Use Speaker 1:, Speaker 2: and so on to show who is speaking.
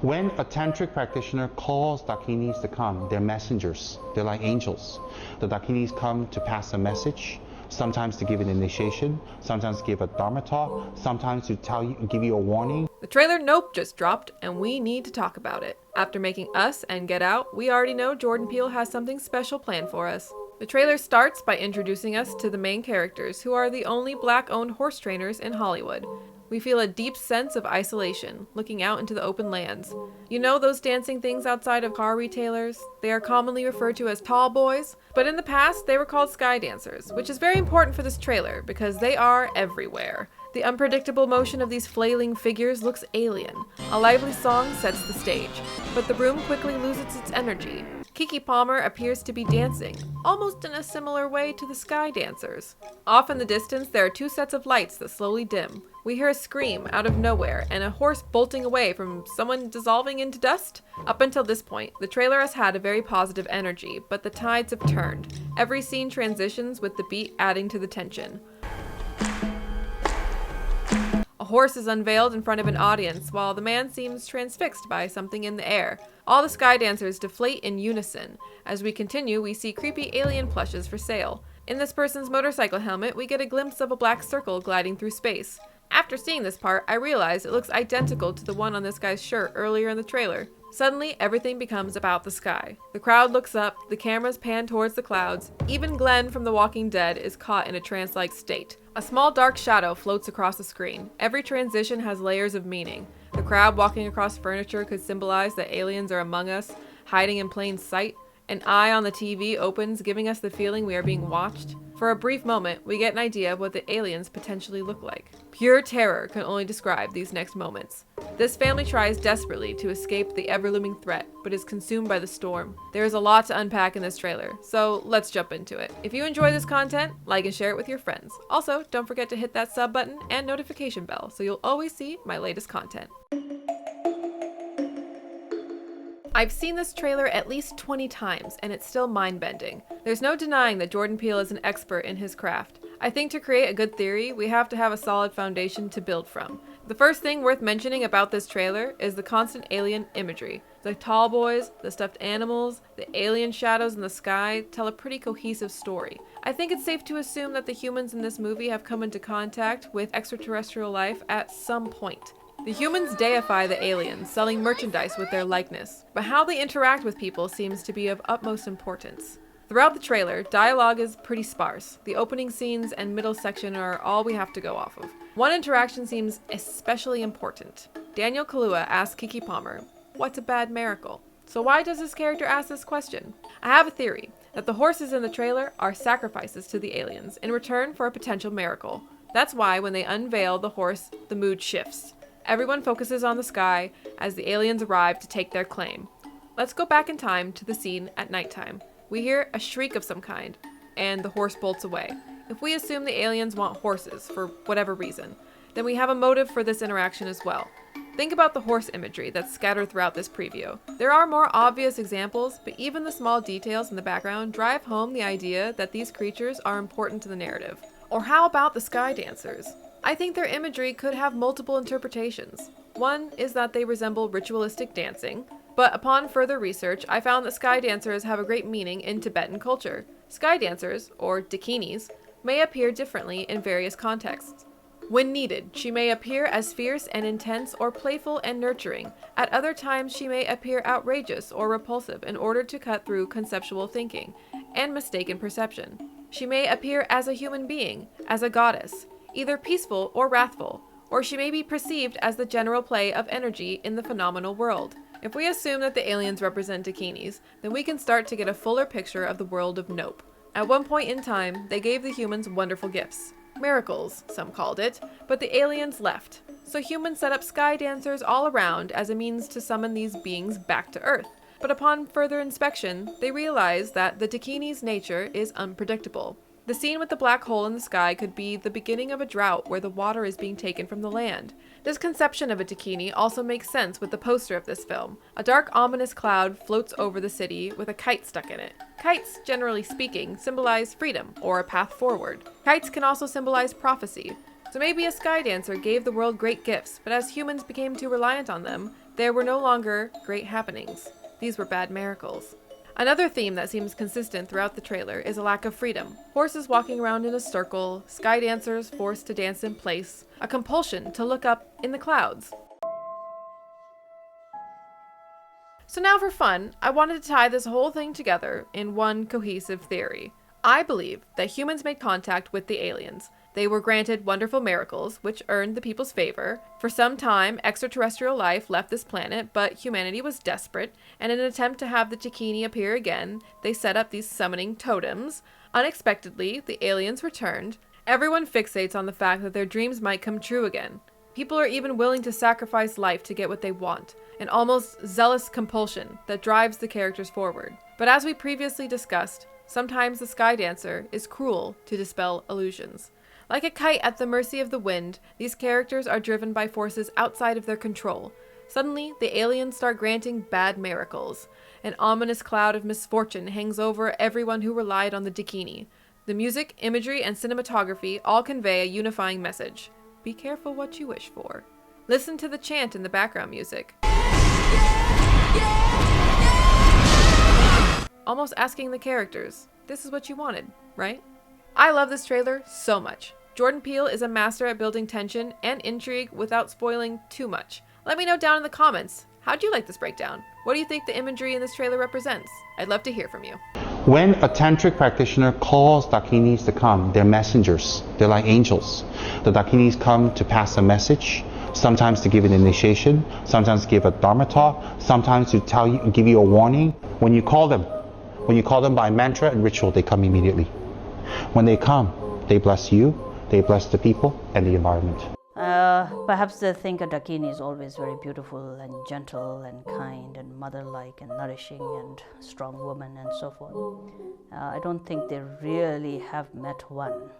Speaker 1: When a tantric practitioner calls Dakinis to come, they're messengers. They're like angels. The Dakinis come to pass a message, sometimes to give an initiation, sometimes to give a dharma talk, sometimes to give you a warning.
Speaker 2: The trailer Nope just dropped, and we need to talk about it. After making Us and Get Out, we already know Jordan Peele has something special planned for us. The trailer starts by introducing us to the main characters, who are the only black-owned horse trainers in Hollywood. We feel a deep sense of isolation, looking out into the open lands. You know those dancing things outside of car retailers? They are commonly referred to as tall boys, but in the past they were called sky dancers, which is very important for this trailer because they are everywhere. The unpredictable motion of these flailing figures looks alien. A lively song sets the stage, but the room quickly loses its energy. Keke Palmer appears to be dancing, almost in a similar way to the sky dancers. Off in the distance, there are two sets of lights that slowly dim. We hear a scream out of nowhere and a horse bolting away from someone dissolving into dust. Up until this point, the trailer has had a very positive energy, but the tides have turned. Every scene transitions with the beat adding to the tension. A horse is unveiled in front of an audience while the man seems transfixed by something in the air. All the sky dancers deflate in unison. As we continue, we see creepy alien plushes for sale. In this person's motorcycle helmet, we get a glimpse of a black circle gliding through space. After seeing this part, I realize it looks identical to the one on this guy's shirt earlier in the trailer. Suddenly, everything becomes about the sky. The crowd looks up, the cameras pan towards the clouds. Even Glenn from The Walking Dead is caught in a trance-like state. A small dark shadow floats across the screen. Every transition has layers of meaning. The crowd walking across furniture could symbolize that aliens are among us, hiding in plain sight. An eye on the TV opens, giving us the feeling we are being watched. For a brief moment, we get an idea of what the aliens potentially look like. Pure terror can only describe these next moments. This family tries desperately to escape the ever-looming threat, but is consumed by the storm. There is a lot to unpack in this trailer, so let's jump into it. If you enjoy this content, like and share it with your friends. Also, don't forget to hit that sub button and notification bell so you'll always see my latest content. I've seen this trailer at least 20 times, and it's still mind-bending. There's no denying that Jordan Peele is an expert in his craft. I think to create a good theory, we have to have a solid foundation to build from. The first thing worth mentioning about this trailer is the constant alien imagery. The tall boys, the stuffed animals, the alien shadows in the sky tell a pretty cohesive story. I think it's safe to assume that the humans in this movie have come into contact with extraterrestrial life at some point. The humans deify the aliens, selling merchandise with their likeness, but how they interact with people seems to be of utmost importance. Throughout the trailer, dialogue is pretty sparse. The opening scenes and middle section are all we have to go off of. One interaction seems especially important. Daniel Kaluuya asks Keke Palmer, "What's a bad miracle?" So why does this character ask this question? I have a theory that the horses in the trailer are sacrifices to the aliens in return for a potential miracle. That's why when they unveil the horse, the mood shifts. Everyone focuses on the sky as the aliens arrive to take their claim. Let's go back in time to the scene at nighttime. We hear a shriek of some kind, and the horse bolts away. If we assume the aliens want horses for whatever reason, then we have a motive for this interaction as well. Think about the horse imagery that's scattered throughout this preview. There are more obvious examples, but even the small details in the background drive home the idea that these creatures are important to the narrative. Or how about the sky dancers? I think their imagery could have multiple interpretations. One is that they resemble ritualistic dancing, but upon further research, I found that sky dancers have a great meaning in Tibetan culture. Sky dancers, or dakinis, may appear differently in various contexts. When needed, she may appear as fierce and intense or playful and nurturing. At other times, she may appear outrageous or repulsive in order to cut through conceptual thinking and mistaken perception. She may appear as a human being, as a goddess, either peaceful or wrathful, or she may be perceived as the general play of energy in the phenomenal world. If we assume that the aliens represent dakinis, then we can start to get a fuller picture of the world of Nope. At one point in time, they gave the humans wonderful gifts. Miracles, some called it, but the aliens left. So humans set up sky dancers all around as a means to summon these beings back to Earth. But upon further inspection, they realized that the dakinis' nature is unpredictable. The scene with the black hole in the sky could be the beginning of a drought where the water is being taken from the land. This conception of a dakini also makes sense with the poster of this film. A dark, ominous cloud floats over the city with a kite stuck in it. Kites, generally speaking, symbolize freedom or a path forward. Kites can also symbolize prophecy. So maybe a sky dancer gave the world great gifts, but as humans became too reliant on them, There were no longer great happenings. These were bad miracles. Another theme that seems consistent throughout the trailer is a lack of freedom. Horses walking around in a circle, sky dancers forced to dance in place, a compulsion to look up in the clouds. So now for fun, I wanted to tie this whole thing together in one cohesive theory. I believe that humans made contact with the aliens. They were granted wonderful miracles, which earned the people's favor. For some time, extraterrestrial life left this planet, but humanity was desperate, and in an attempt to have the Dakini appear again, they set up these summoning totems. Unexpectedly, the aliens returned. Everyone fixates on the fact that their dreams might come true again. People are even willing to sacrifice life to get what they want, an almost zealous compulsion that drives the characters forward. But as we previously discussed, sometimes the sky dancer is cruel to dispel illusions. Like a kite at the mercy of the wind, these characters are driven by forces outside of their control. Suddenly, the aliens start granting bad miracles. An ominous cloud of misfortune hangs over everyone who relied on the Dakini. The music, imagery, and cinematography all convey a unifying message. Be careful what you wish for. Listen to the chant in the background music. Almost asking the characters, this is what you wanted, right? I love this trailer so much. Jordan Peele is a master at building tension and intrigue without spoiling too much. Let me know down in the comments, how'd you like this breakdown? What do you think the imagery in this trailer represents? I'd love to hear from you.
Speaker 1: When a tantric practitioner calls Dakinis to come, they're messengers. They're like angels. The Dakinis come to pass a message, sometimes to give an initiation, sometimes to give a dharma talk, sometimes to tell you, give you a warning. When you call them by mantra and ritual, they come immediately. When they come, they bless you, they bless the people and the environment.
Speaker 3: Perhaps they think a Dakini is always very beautiful and gentle and kind and mother-like and nourishing and strong woman and so forth. I don't think they really have met one.